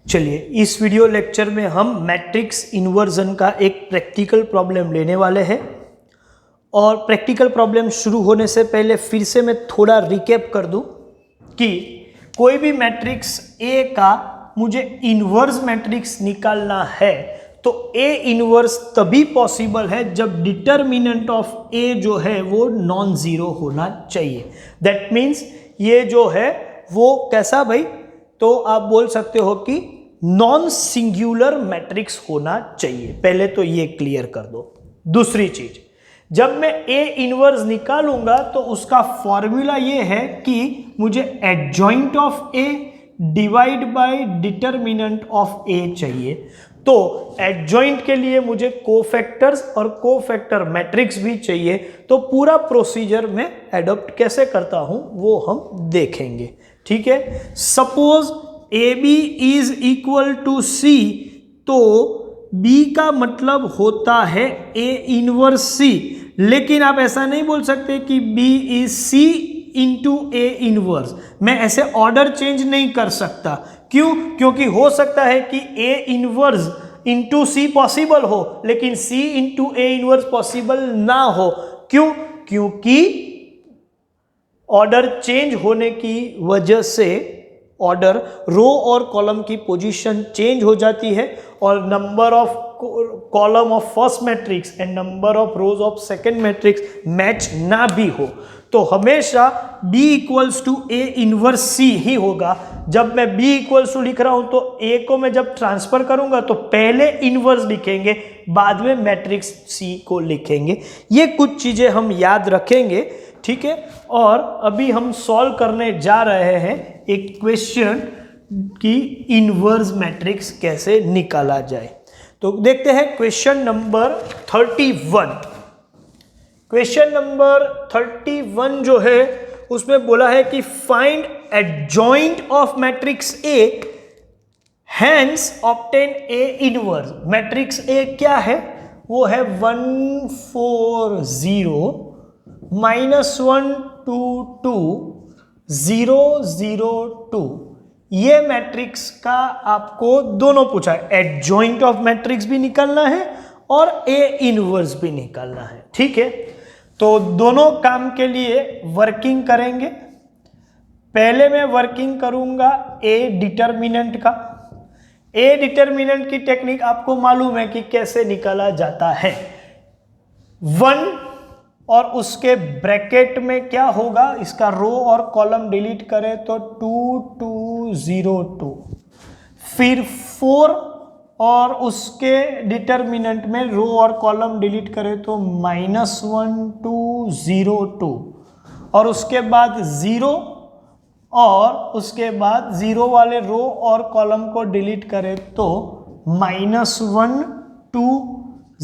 चलिए इस video lecture में हम मैट्रिक्स इन्वर्जन का एक प्रैक्टिकल प्रॉब्लम लेने वाले हैं। और प्रैक्टिकल प्रॉब्लम शुरू होने से पहले फिर से मैं थोड़ा रिकैप कर दूं कि कोई भी मैट्रिक्स ए का मुझे इन्वर्स मैट्रिक्स निकालना है तो ए इन्वर्स तभी पॉसिबल है जब डिटर्मिनेंट ऑफ ए जो है वो नॉन जीरो होना चाहिए। दैट मीन्स ये जो है वो कैसा भाई, तो आप बोल सकते हो कि नॉन सिंगुलर मैट्रिक्स होना चाहिए। पहले तो ये क्लियर कर दो। दूसरी चीज, जब मैं ए इनवर्स निकालूंगा तो उसका फॉर्मूला ये है कि मुझे adjoint of A divide by determinant of A चाहिए। तो एडजॉइंट के लिए मुझे कोफैक्टर्स और कोफैक्टर मैट्रिक्स भी चाहिए। तो पूरा प्रोसीजर में एडॉप्ट कैसे करता हूं वो हम देखेंगे। ठीक है, suppose A B is equal to C, तो बी का मतलब होता है ए इनवर्स सी। लेकिन आप ऐसा नहीं बोल सकते कि B is C into A inverse. मैं ऐसे ऑर्डर चेंज नहीं कर सकता। क्यों? क्योंकि हो सकता है कि A inverse into C possible हो लेकिन C into A inverse possible ना हो। क्यों? क्योंकि ऑर्डर चेंज होने की वजह से ऑर्डर रो और कॉलम की पोजीशन चेंज हो जाती है और number of column of first matrix and number of rows of second matrix match ना भी हो तो हमेशा B equals to A inverse C ही होगा। जब मैं B इक्वल्स टू लिख रहा हूं तो A को मैं जब ट्रांसफर करूंगा तो पहले इनवर्स लिखेंगे, बाद में मैट्रिक्स C को लिखेंगे। ये कुछ चीजें हम याद रखेंगे, ठीक है। और अभी हम सॉल्व करने जा रहे हैं एक क्वेश्चन की इनवर्स मैट्रिक्स कैसे निकाला जाए। तो देखते हैं क्वेश्चन नंबर 31। क्वेश्चन नंबर 31 जो है उसमें बोला है कि find adjoint of matrix A hence obtain A inverse. Matrix A क्या है? वो है 1 4 0 -1 2 2 0 0 2। ये मैट्रिक्स का आपको दोनों पूछा है, एडजॉइंट ऑफ मैट्रिक्स भी निकालना है और ए इनवर्स भी निकालना है। ठीक है, तो दोनों काम के लिए वर्किंग करेंगे। पहले मैं वर्किंग करूंगा ए डिटर्मिनेंट का। ए डिटर्मिनेंट की टेक्निक आपको मालूम है कि कैसे निकाला जाता है। 1 और उसके ब्रैकेट में क्या होगा, इसका रो और कॉलम डिलीट करें तो 2 2 0 2। फिर 4 और उसके डिटर्मिनेंट में रो और कॉलम डिलीट करें तो -1 2 0 2। और उसके बाद 0 और उसके बाद 0 वाले रो और कॉलम को डिलीट करें तो -1 2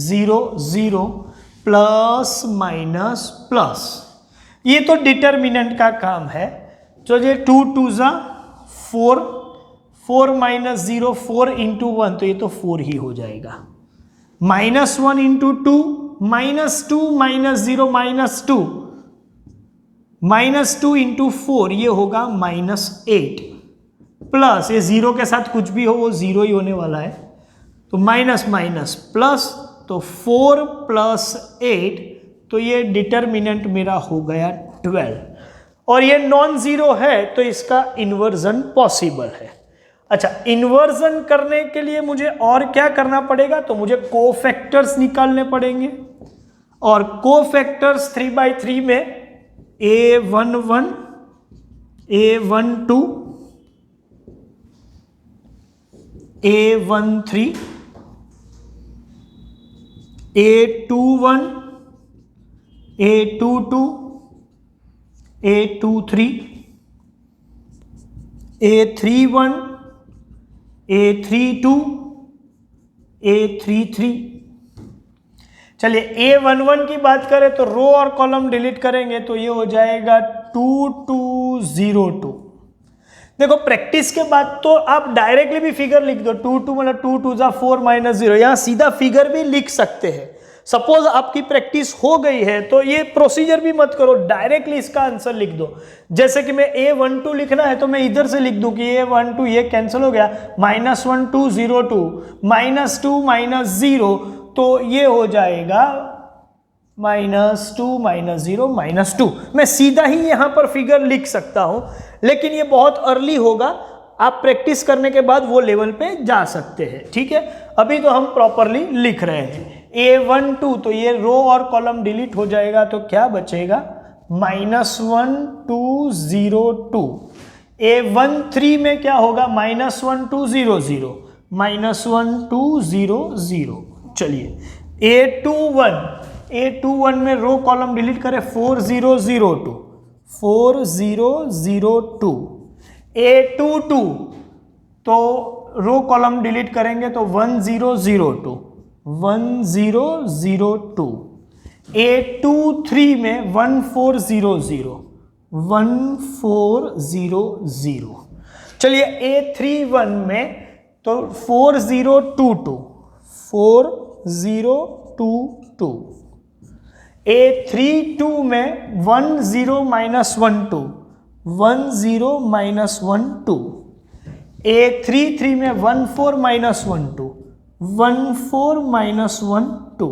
0 0 प्लस माइनस प्लस। ये तो डिटर्मिनेंट का काम है। चलिए 2 2 जा 4, 4 - 0 4 इंटू 1 तो ये तो 4 ही हो जाएगा। -1 इंटू 2 -2 -0 -2 -2 इंटू 4 ये होगा -8 प्लस ये 0 के साथ कुछ भी हो वो 0 ही होने वाला है तो माइनस माइनस प्लस तो 4 + 8 तो ये डिटर्मिनेंट मेरा हो गया 12 और ये नॉन जीरो है तो इसका इन्वर्जन पॉसिबल है। अच्छा, इन्वर्जन करने के लिए मुझे और क्या करना पड़ेगा, तो मुझे कोफैक्टर्स निकालने पड़ेंगे और कोफैक्टर्स 3/3 में A11 A12 A13 A21 A22 A23 A31 A32 A33। चलिए A11 की बात करें तो रो और कॉलम डिलीट करेंगे तो ये हो जाएगा 2 2 0 2। देखो प्रैक्टिस के बाद तो आप डायरेक्टली भी फिगर लिख दो। 2 2 मतलब 2 2 जा 4 -0, यहाँ सीधा फिगर भी लिख सकते हैं। सपोज आपकी प्रैक्टिस हो गई है तो ये प्रोसीजर भी मत करो, डायरेक्टली इसका आंसर लिख दो। जैसे कि मैं A12 लिखना है तो मैं इधर से लिख दूं कि A12 ये कैंसिल हो गया, -1 2 0 2 -2 -0, तो ये हो जाएगा -2 -0 -2। मैं सीधा ही यहाँ पर फिगर लिख सकता हूँ, लेकिन ये बहुत अर्ली होगा, आप प्रैक्टिस करने के बाद वो लेवल पे जा सकते हैं। ठीक है, अभी तो हम प्रॉपरली लिख रहे हैं। A12 तो ये रो और कॉलम डिलीट हो जाएगा, तो क्या बचेगा -1 2 0 2। A13 में क्या होगा -1 2 0 0 -1 2 0 0। चलिए A21 में रो कॉलम डिलीट करें 4 0 0 2 4 0 0 2। A22 तो रो कॉलम डिलीट करेंगे तो 1 0 0 2 1 0 0 2। A23 में 1 4 0 0 1 4 0 0। चलिए A31 में तो 4 0 2 2 4 0 2 2। A32 में 1 0 -1 2 1 0 -1 2। A33 में 1 4 -1 2 1 4 -1 2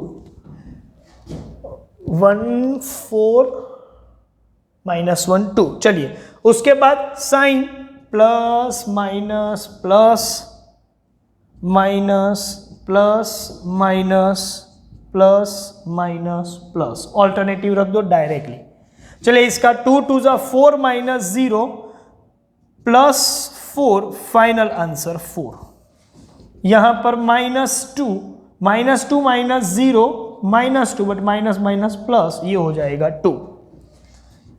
1 4 -1 2। चलिए उसके बाद sign plus minus plus minus plus minus plus minus plus, alternative रख दो डायरेक्टली। चलिए इसका 2 2 4 -0 +4, फाइनल आंसर 4। यहां पर -2 -0 -2, बट माइनस माइनस प्लस, ये हो जाएगा 2।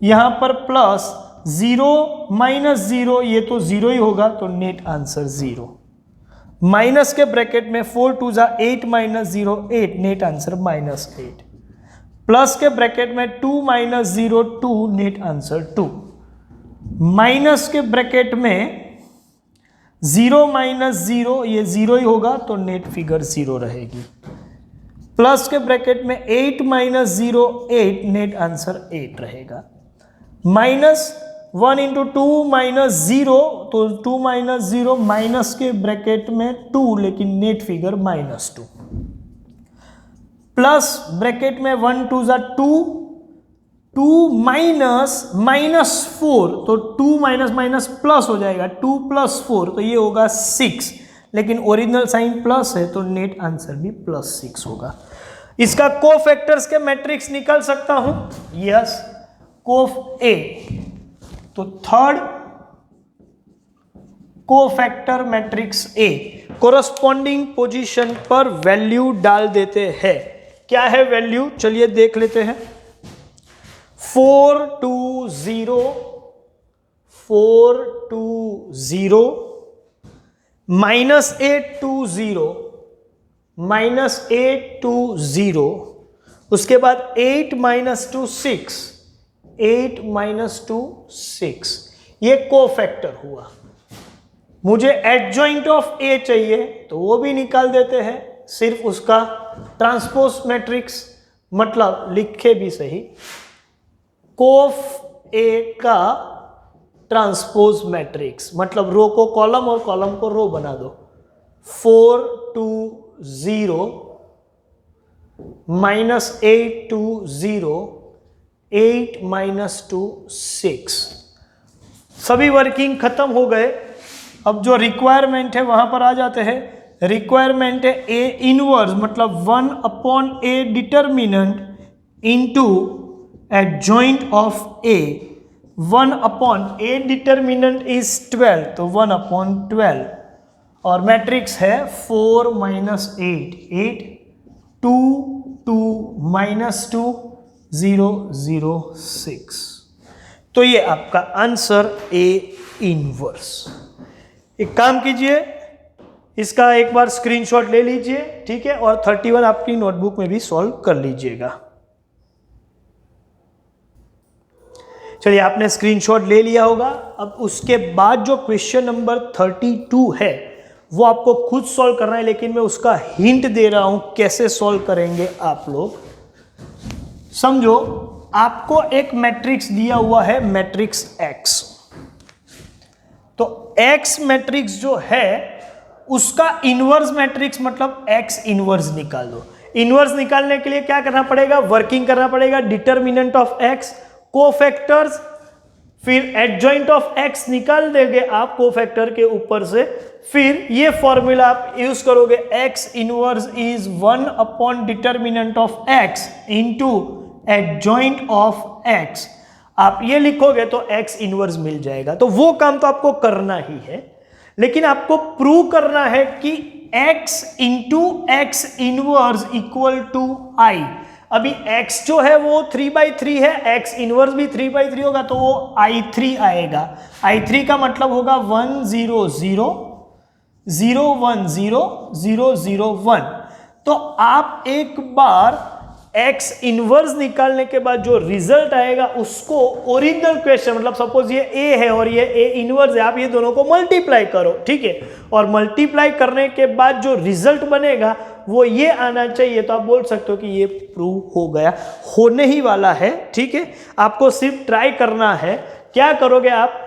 यहां पर प्लस 0 -0, ये तो 0 ही होगा, तो नेट आंसर 0। माइनस के ब्रैकेट में 4 2 8 -0 8, नेट आंसर -8। प्लस के ब्रैकेट में 2 -0 2, नेट आंसर 2। माइनस के ब्रैकेट में 0 -0, ये 0 ही होगा, तो नेट फिगर 0 रहेगी। प्लस के ब्रैकेट में 8 -0 8, नेट आंसर 8 रहेगा। -1 × 2 -0, तो 2 -0, माइनस के ब्रैकेट में 2, लेकिन नेट फिगर -2। प्लस ब्रैकेट में 1 2 2 2 -4, तो 2 माइनस प्लस हो जाएगा, 2 + 4, तो ये होगा 6, लेकिन ओरिजिनल साइन प्लस है, तो नेट आंसर भी +6 होगा। इसका कोफैक्टर्स के मैट्रिक्स निकल सकता हूं, यस, कोफ A, तो third cofactor matrix A corresponding position पर वैल्यू डाल देते हैं। क्या है वैल्यू, चलिए देख लेते हैं। 4 2 0 4 2 0 -8 2 0 -8 2 0, उसके बाद 8 -2 6 8 -2 6, ये कोफैक्टर हुआ। मुझे एडजॉइंट ऑफ A चाहिए, तो वो भी निकाल देते हैं, सिर्फ उसका ट्रांसपोज मैट्रिक्स, मतलब लिखे भी सही, कोफ A का ट्रांसपोज मैट्रिक्स, मतलब रो को कॉलम और कॉलम को रो बना दो। 4 2 0 -8 2 0 8 -2 6। सभी वर्किंग खत्म हो गए। अब जो रिक्वायरमेंट है वहां पर आ जाते हैं। रिक्वायरमेंट है A इनवर्स, मतलब 1/A determinant into adjoint of A। 1/A determinant is 12, तो 1/12, और मैट्रिक्स है 4 -8 8 2 2 -2 0 0 6। तो ये आपका आंसर A इनवर्स। एक काम कीजिए, इसका एक बार स्क्रीनशॉट ले लीजिए, ठीक है, और 31 आपकी नोटबुक में भी सॉल्व कर लीजिएगा। चलिए, आपने स्क्रीनशॉट ले लिया होगा। अब उसके बाद जो क्वेश्चन नंबर 32 है वो आपको खुद सॉल्व करना है, लेकिन मैं उसका हिंट दे रहा हूं कैसे सॉल्व करेंगे आप लोग। समझो, आपको एक मैट्रिक्स दिया हुआ है, मैट्रिक्स X। तो X मैट्रिक्स जो है उसका इनवर्स मैट्रिक्स मतलब X इनवर्स निकाल दो। इनवर्स निकालने के लिए क्या करना पड़ेगा, वर्किंग करना पड़ेगा, डिटर्मिनेंट ऑफ X, कोफैक्टर्स, फिर एडजॉइंट ऑफ X निकाल देंगे आप कोफैक्टर के ऊपर से, फिर ये फॉर्मूला आप यूज करोगे, X inverse is 1 upon determinant of X into adjoint of X। आप ये लिखोगे तो X इनवर्स मिल जाएगा। तो वो काम तो आपको करना ही है, लेकिन आपको प्रूव करना है कि X into X inverse equal to I। अभी X जो है वो 3/3 है, X इनवर्स भी 3/3 होगा, तो वो I3 आएगा। I3 का मतलब होगा 1 0 0 0 1 0 0 0 1। तो आप एक बार X इनवर्स निकालने के बाद जो रिजल्ट आएगा उसको ओरिजिनल क्वेश्चन, मतलब सपोज ये A है और ये A इनवर्स है, आप ये दोनों को मल्टीप्लाई करो, ठीक है, और मल्टीप्लाई करने के बाद जो रिजल्ट बनेगा वो ये आना चाहिए। तो आप बोल सकते हो कि ये प्रूव हो गया, होने ही वाला है, ठीक है। आपको सिर्फ ट्राई करना है। क्या करोगे आप,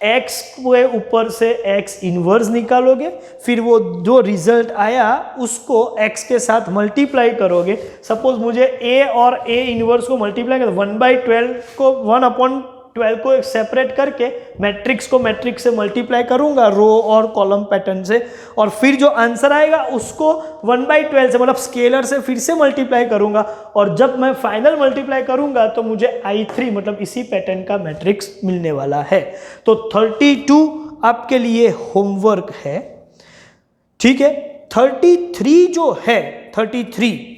X के ऊपर से X इनवर्स निकालोगे, फिर वो जो रिजल्ट आया उसको X के साथ मल्टीप्लाई करोगे। सपोज मुझे A और A इनवर्स को मल्टीप्लाई कर 1/12 को 1/12 को एक सेपरेट करके मैट्रिक्स को मैट्रिक्स से मल्टीप्लाई करूंगा रो और कॉलम पैटर्न से, और फिर जो आंसर आएगा उसको 1/12 से मतलब स्केलर से फिर से मल्टीप्लाई करूंगा, और जब मैं फाइनल मल्टीप्लाई करूंगा तो मुझे I3 मतलब इसी पैटर्न का मैट्रिक्स मिलने वाला है। तो 32 आपके लिए होमवर्क है, ठीक है। 33 जो है 33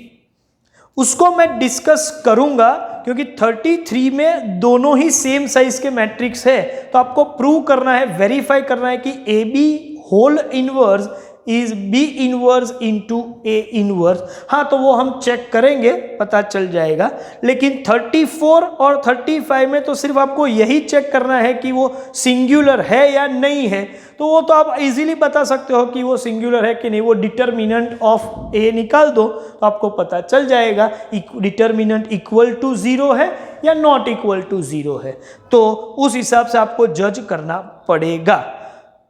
उसको मैं डिस्कस करूंगा, क्योंकि 33 में दोनों ही सेम साइज के मैट्रिक्स है। तो आपको प्रूव करना है, वेरीफाई करना है कि AB whole inverse is B inverse into A inverse. हाँ, तो वो हम चेक करेंगे, पता चल जाएगा। लेकिन 34 और 35 में तो सिर्फ आपको यही चेक करना है कि वो सिंगुलर है या नहीं है। तो वो तो आप इजीली बता सकते हो कि वो सिंगुलर है कि नहीं। वो डिटर्मिनेंट ऑफ A निकाल दो तो आपको पता चल जाएगा डिटर्मिनेंट इक्वल टू 0 है या नॉट इक्वल टू 0 है। तो उस हिसाब से आपको जज करना पड़ेगा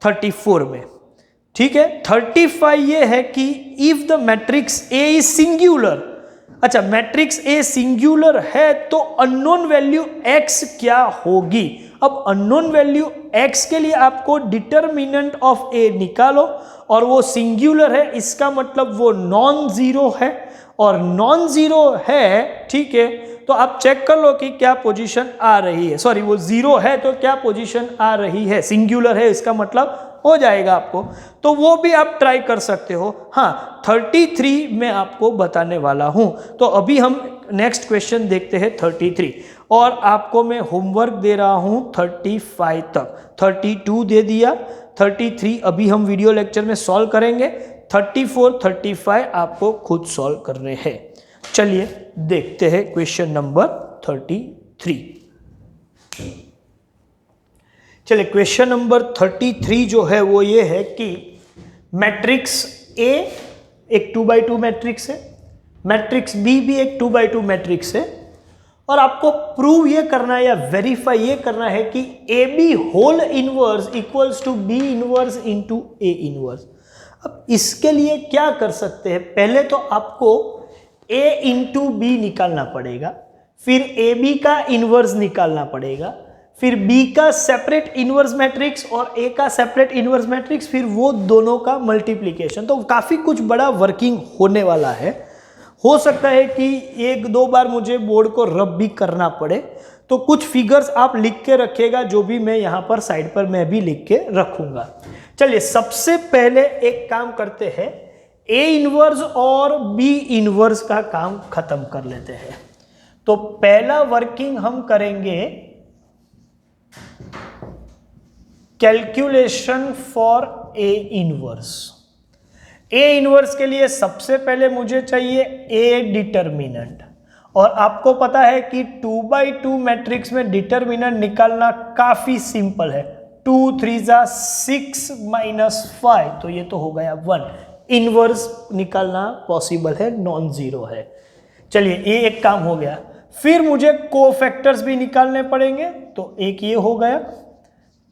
34 में, ठीक है। 35 ये है कि if the matrix A is singular. अच्छा, मैट्रिक्स A सिंगुलर है तो अननोन वैल्यू X क्या होगी। अब अननोन वैल्यू X के लिए आपको डिटर्मिनेंट ऑफ A निकालो, और वो सिंगुलर है, इसका मतलब वो नॉन जीरो है, और नॉन जीरो है, ठीक है। तो आप चेक कर लो कि क्या पोजीशन आ रही है, सॉरी वो जीरो है तो क्या पोजीशन आ रही है, सिंगुलर है इसका मतलब हो जाएगा आपको। तो वो भी आप ट्राई कर सकते हो। हाँ, 33 मैं आपको बताने वाला हूं। तो अभी हम नेक्स्ट क्वेश्चन देखते हैं 33, और आपको मैं होमवर्क दे रहा हूं 35 तक। 32 दे दिया, 33 अभी हम वीडियो लेक्चर में सॉल्व करेंगे, 34 35 आपको खुद सॉल्व करने हैं। चलिए देखते हैं क्वेश्चन नंबर 33। चलिए क्वेश्चन नंबर 33 जो है वो ये है कि मैट्रिक्स A एक 2x2 मैट्रिक्स है, मैट्रिक्स B भी एक 2x2 मैट्रिक्स है, और आपको प्रूव ये करना है या वेरीफाई ये करना है कि AB whole inverse equals to B inverse into A inverse. अब इसके लिए क्या कर सकते हैं, पहले तो आपको A इंटू B निकालना पड़ेगा, फिर AB का इनवर्स निकालना पड़ेगा, फिर B का सेपरेट इनवर्स मैट्रिक्स और A का सेपरेट इनवर्स मैट्रिक्स, फिर वो दोनों का मल्टीप्लिकेशन। तो काफ़ी कुछ बड़ा वर्किंग होने वाला है। हो सकता है कि एक दो बार मुझे बोर्ड को रब भी करना पड़े, तो कुछ फिगर्स आप लिख के रखिएगा, जो भी मैं यहाँ पर साइड पर मैं भी लिख के रखूँगा। चलिए सबसे पहले एक काम करते हैं, A इनवर्स और B इनवर्स का काम खत्म कर लेते हैं। तो पहला वर्किंग हम करेंगे calculation for A inverse. A inverse के लिए सबसे पहले मुझे चाहिए A डिटर्मिनेंट, और आपको पता है कि 2x2 मैट्रिक्स में डिटर्मिनेंट निकालना काफी सिंपल है। 2 3 जा 6 -5, तो ये तो हो गया 1। इनवर्स निकालना पॉसिबल है, नॉन जीरो है। चलिए ये एक काम हो गया। फिर मुझे कोफैक्टर्स भी निकालने पड़ेंगे, तो एक ये हो गया।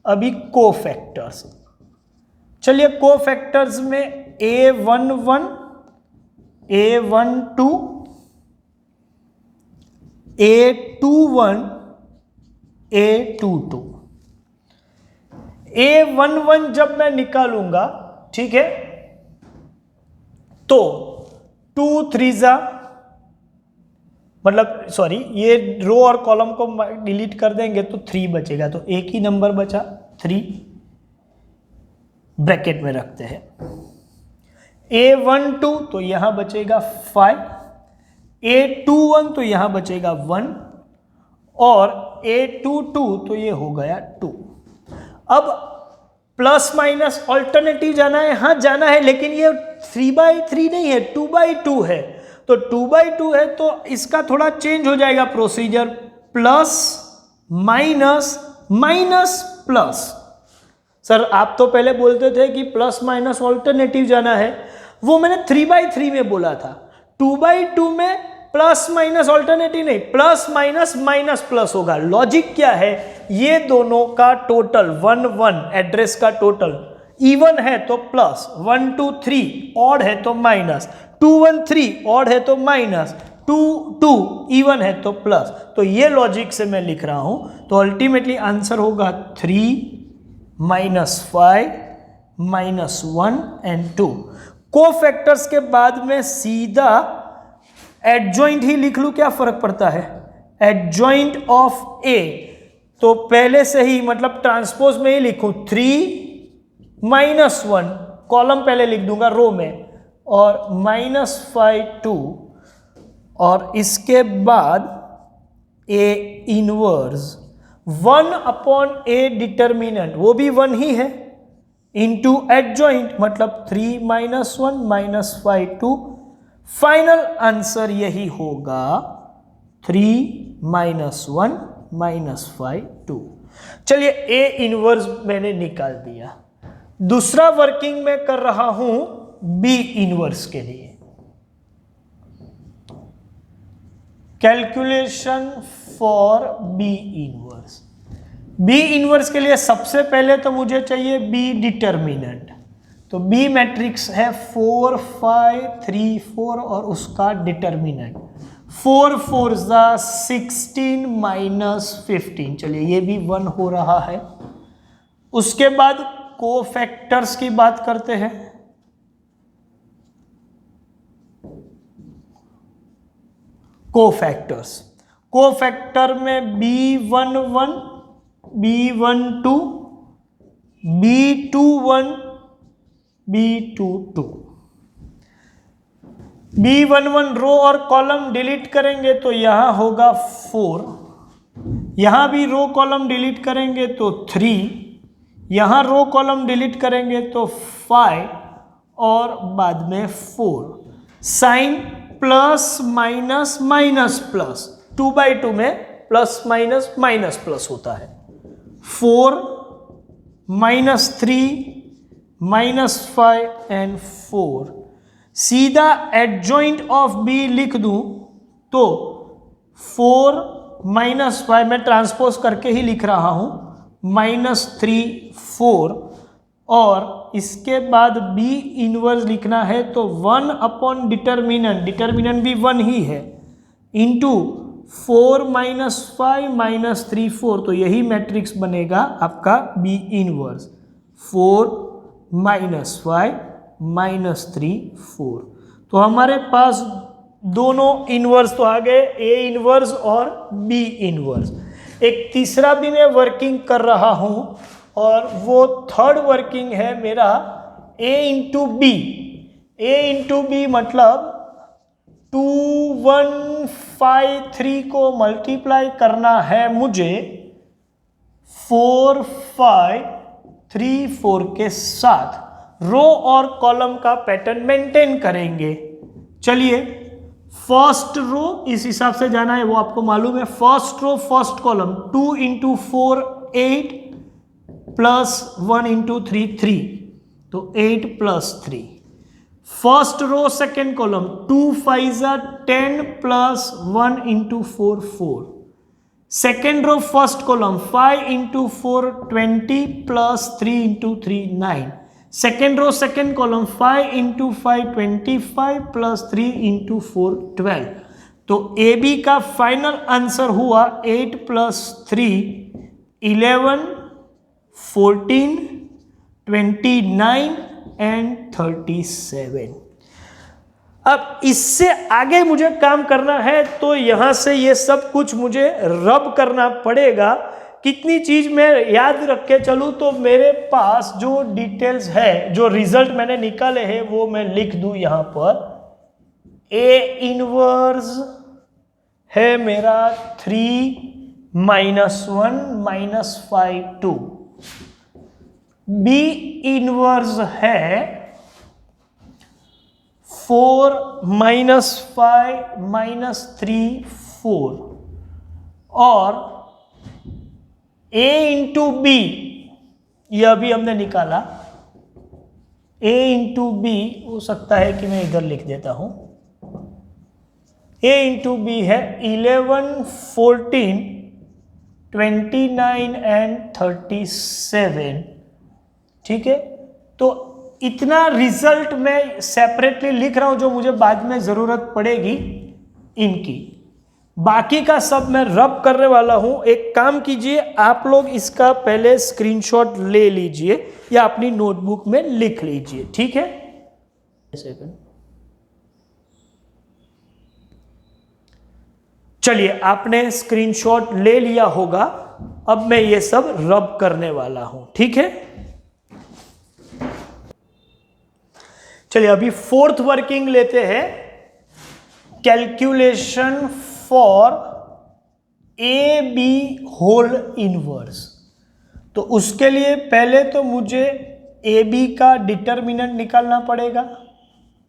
अभी कोफैक्टर्स, चलिए कोफैक्टर्स में A11, A12, A21, A22। A11 जब मैं निकालूंगा, ठीक है, तो 2 3 जा, मतलब सॉरी, ये रो और कॉलम को डिलीट कर देंगे तो 3 बचेगा, तो एक ही नंबर बचा 3, ब्रैकेट में रखते हैं। A12 तो यहां बचेगा 5, A21 तो यहां बचेगा 1 और A22 तो ये हो गया 2। अब प्लस माइनस ऑल्टरनेटिव जाना है, हाँ जाना है, लेकिन ये 3/3 नहीं है, 2/2 है। तो 2/2 है तो इसका थोड़ा चेंज हो जाएगा procedure, plus minus minus plus. Sir आप तो पहले बोलते थे कि प्लस माइनस ऑल्टरनेटिव जाना है, वो मैंने 3/3 में बोला था। 2/2 में प्लस माइनस ऑल्टरनेटिव नहीं, प्लस माइनस माइनस प्लस होगा। लॉजिक क्या है, ये दोनों का टोटल 1 1, एड्रेस का टोटल इवन है तो प्लस, 1 2 3 ऑड है तो माइनस, 2 1 3 ऑड है तो माइनस, 2 2 इवन है तो प्लस। तो ये लॉजिक से मैं लिख रहा हूं, तो अल्टीमेटली आंसर होगा 3 -5 -1 एंड 2। कोफैक्टर्स के बाद में सीधा एडजॉइंट ही लिख लूं, क्या फर्क पड़ता है, एडजॉइंट ऑफ ए। तो पहले से ही मतलब ट्रांसपोज में ही लिखूं 3 -1, कॉलम पहले लिख दूंगा रो में, और -5 2, और इसके बाद ए इनवर्स 1/a डिटर्मिनेंट, वो भी 1 ही है, इंटू एडजॉइंट मतलब 3 -1 -5 2। फाइनल आंसर यही होगा 3 -1 -5 2। चलिए ए इनवर्स मैंने निकाल दिया। दूसरा वर्किंग में कर रहा हूं बी इनवर्स के लिए। Calculation for B inverse. B inverse के लिए सबसे पहले तो मुझे चाहिए बी डिटर्मिनेंट। तो बी मैट्रिक्स है 4 5 3 4 और उसका डिटर्मिनेंट 4 4 16 -15। चलिए ये भी 1 हो रहा है। उसके बाद कोफैक्टर्स की बात करते हैं। कोफैक्टर्स, कोफैक्टर में B11 B12 B21 B22। B11 रो और कॉलम डिलीट करेंगे तो यहां होगा 4, यहां भी रो कॉलम डिलीट करेंगे तो 3, यहां रो कॉलम डिलीट करेंगे तो 5 और बाद में 4। Sign plus minus minus plus, 2/2 में प्लस माइनस माइनस प्लस होता है। 4 -3 -5 एंड 4। सीधा एडजॉइंट ऑफ बी लिख दूं तो 4 -5 में ट्रांसपोज करके ही लिख रहा हूं, -3 4, और इसके बाद बी इनवर्स लिखना है तो 1 डिटर्मिनेंट, डिटर्मिनेंट भी 1 ही है, इंटू 4 -5 -3 4। तो यही मैट्रिक्स बनेगा आपका बी इनवर्स, 4 -5 -3 4। तो हमारे पास दोनों इनवर्स तो आ गए, ए इनवर्स और बी इनवर्स। एक तीसरा भी मैं वर्किंग कर रहा हूं और वो थर्ड वर्किंग है मेरा a into B. A into B मतलब 2 1 5 3 को मल्टीप्लाई करना है मुझे 4 5 3 4 के साथ। रो और कॉलम का पैटर्न मेंटेन करेंगे। चलिए फर्स्ट रो इस हिसाब से जाना है, वो आपको मालूम है। First row first column 2 × 4 8 plus 1 into 3 3, तो 8 plus 3। First row second column 2 5 10 plus 1 into 4 4। Second row first column 5 into 4 20 plus 3 into 3 9। Second row second column 5 into 5 25 plus 3 into 4 12। तो ए बी का फाइनल आंसर हुआ 8 plus 3 11 14 29 and 37। अब इससे आगे मुझे काम करना है तो यहां से ये सब कुछ मुझे रब करना पड़ेगा। कितनी चीज मैं याद रख के चलूं तो मेरे पास जो डिटेल्स है, जो रिजल्ट मैंने निकाले हैं वो मैं लिख दूं यहां पर। ए इनवर्स है मेरा 3 -1 -5 2। बी इनवर्स है 4 -5 -3 4। और ए इंटू बी, यह अभी हमने निकाला। ए इंटू बी हो सकता है कि मैं इधर लिख देता हूं। ए इंटू बी है 11 14 29 एंड 37। ठीक है, तो इतना रिजल्ट मैं सेपरेटली लिख रहा हूं जो मुझे बाद में जरूरत पड़ेगी इनकी। बाकी का सब मैं रब करने वाला हूं। एक काम कीजिए, आप लोग इसका पहले स्क्रीनशॉट ले लीजिए या अपनी नोटबुक में लिख लीजिए। ठीक है, चलिए आपने स्क्रीनशॉट ले लिया होगा। अब मैं ये सब रब करने वाला हूं। ठीक है, चलिए अभी फोर्थ वर्किंग लेते हैं, calculation for A B whole inverse. तो उसके लिए पहले तो मुझे ए बी का डिटर्मिनेंट निकालना पड़ेगा।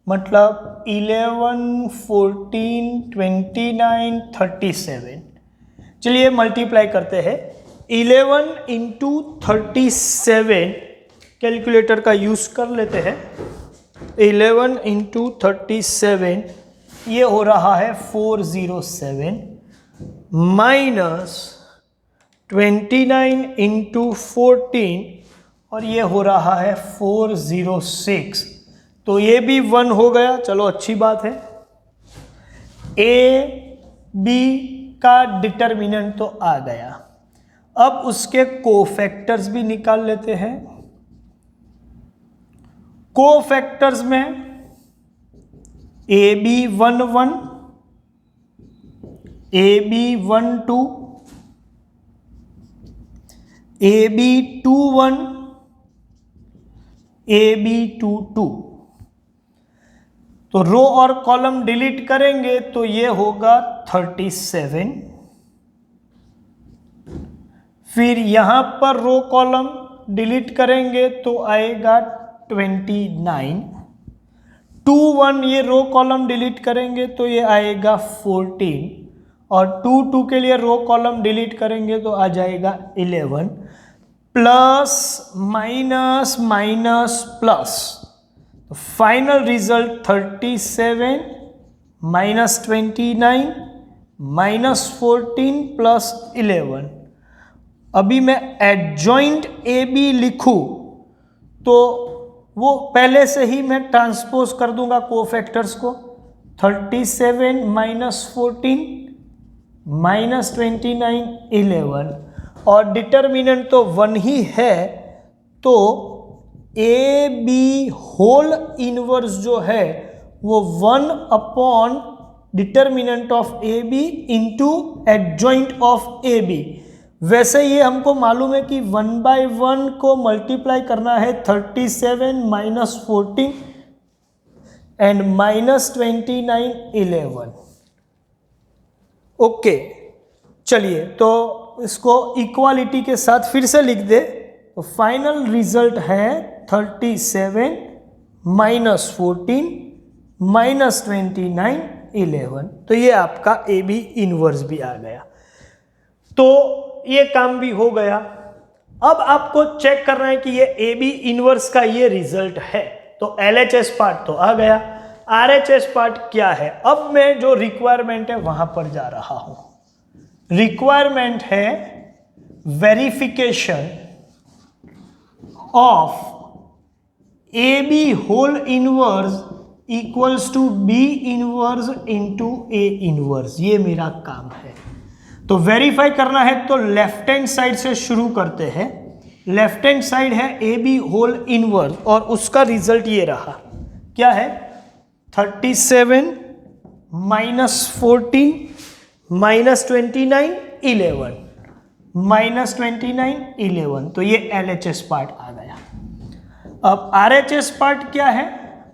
मतलब 11 14 29 37। चलिए मल्टीप्लाई करते हैं। 11 इंटू 37 कैलकुलेटर का यूज कर लेते हैं। 11 इंटू 37 ये हो रहा है 407 माइनस 29 इंटू 14 और ये हो रहा है 406। तो ये भी 1 हो गया, चलो अच्छी बात है। ए बी का डिटर्मिनेंट तो आ गया। अब उसके कोफैक्टर्स भी निकाल लेते हैं। कोफैक्टर्स में A B 1 1, A B 1 2, A B 2 1, A B 2 2। तो रो और कॉलम डिलीट करेंगे तो ये होगा 37। फिर यहां पर रो कॉलम डिलीट करेंगे तो आएगा 29। 2 1 ये रो कॉलम डिलीट करेंगे तो ये आएगा 14 और 2 2 के लिए रो कॉलम डिलीट करेंगे तो आ जाएगा 11 प्लस माइनस माइनस प्लस। तो final result 37 minus 29 minus 14 plus 11। अभी मैं एडजॉइंट ए बी लिखूं तो वो पहले से ही मैं ट्रांसपोज कर दूंगा कोफैक्टर्स को। 37 माइनस 14 माइनस 29 11 और डिटर्मिनेंट तो 1 ही है। तो ए बी होल इनवर्स जो है वो 1 upon determinant of A B into adjoint of A B. वैसे ये हमको मालूम है कि 1/1 को मल्टीप्लाई करना है 37 माइनस 14 एंड माइनस 29 11। ओके, चलिए तो इसको इक्वालिटी के साथ फिर से लिख दे। तो फाइनल रिजल्ट है 37 माइनस 14 माइनस 29 11। तो ये आपका ए बी इनवर्स भी आ गया। तो ये काम भी हो गया। अब आपको चेक करना है कि ये ए बी इनवर्स का ये रिजल्ट है, तो LHS पार्ट तो आ गया, RHS पार्ट क्या है। अब मैं जो रिक्वायरमेंट है वहां पर जा रहा हूं। रिक्वायरमेंट है verification of AB whole inverse equals to B inverse into A inverse, ये मेरा काम है। तो वेरीफाई करना है तो लेफ्ट हैंड साइड से शुरू करते हैं। लेफ्ट हैंड साइड है AB होल इनवर्स और उसका रिजल्ट ये रहा, क्या है 37 माइनस 14 माइनस 29 11 माइनस 29 11, तो ये LHS पार्ट आ गया। अब RHS पार्ट क्या है,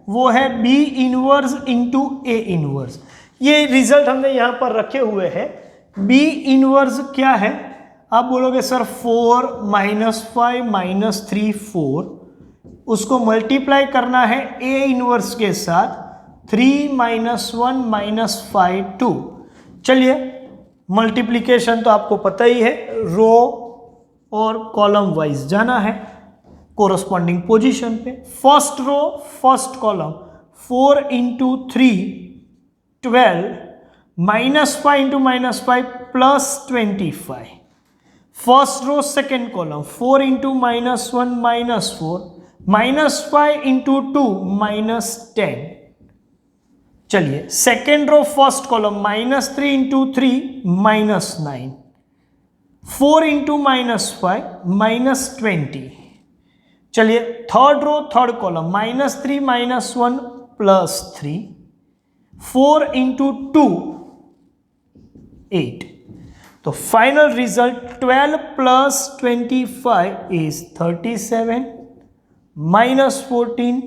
वो है B inverse into A inverse. ये रिजल्ट हमने यहां पर रखे हुए हैं। B इनवर्स क्या है, आप बोलोगे सर 4 माइनस 5 माइनस 3 4, उसको मल्टीप्लाई करना है A इनवर्स के साथ 3 माइनस 1 माइनस 5 2। चलिए मल्टीप्लीकेशन तो आपको पता ही है, रो और कॉलम वाइज जाना है कोरस्पॉन्डिंग पोजीशन पे। First row first column 4 into 3 12 minus 5 into minus 5 plus 25। First row second column 4 into minus 1 minus 4 minus 5 into 2 minus 10। चलिए second row first column minus 3 into 3 minus 9, 4 into minus 5 minus 20। चलिए third row third column minus 3 minus 1 plus 3, 4 into 2 8। तो final result 12 plus 25 is 37 minus 14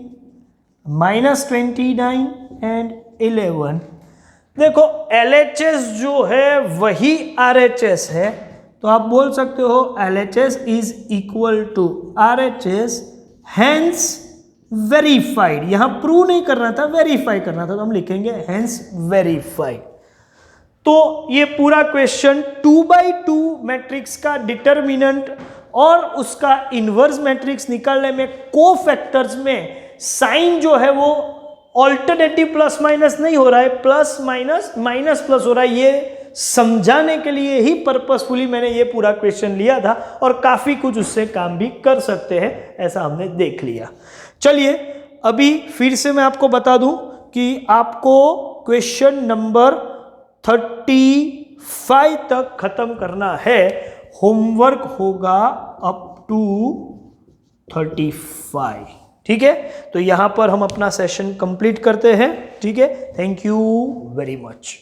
minus 29 and 11। देखो LHS जो है वही RHS है, तो आप बोल सकते हो LHS is equal to RHS, hence verified. यहां प्रूव नहीं करना था, वेरीफाई करना था, तो हम लिखेंगे हैंस वेरीफाइड। तो ये पूरा क्वेश्चन 2x2 मैट्रिक्स का डिटर्मिनेंट और उसका इनवर्स मैट्रिक्स निकालने में कोफैक्टर्स में साइन जो है वो ऑल्टरनेटिव प्लस माइनस नहीं हो रहा है, प्लस माइनस माइनस प्लस हो रहा है, ये समझाने के लिए ही पर्पसफुली मैंने ये पूरा क्वेश्चन लिया था और काफी कुछ उससे काम भी कर सकते हैं, ऐसा हमने देख लिया। चलिए अभी फिर से मैं आपको बता दूं कि आपको क्वेश्चन नंबर 35 तक खत्म करना है, होमवर्क होगा अप टू 35। ठीक है, तो यहां पर हम अपना सेशन कंप्लीट करते हैं। ठीक है, थैंक यू वेरी मच।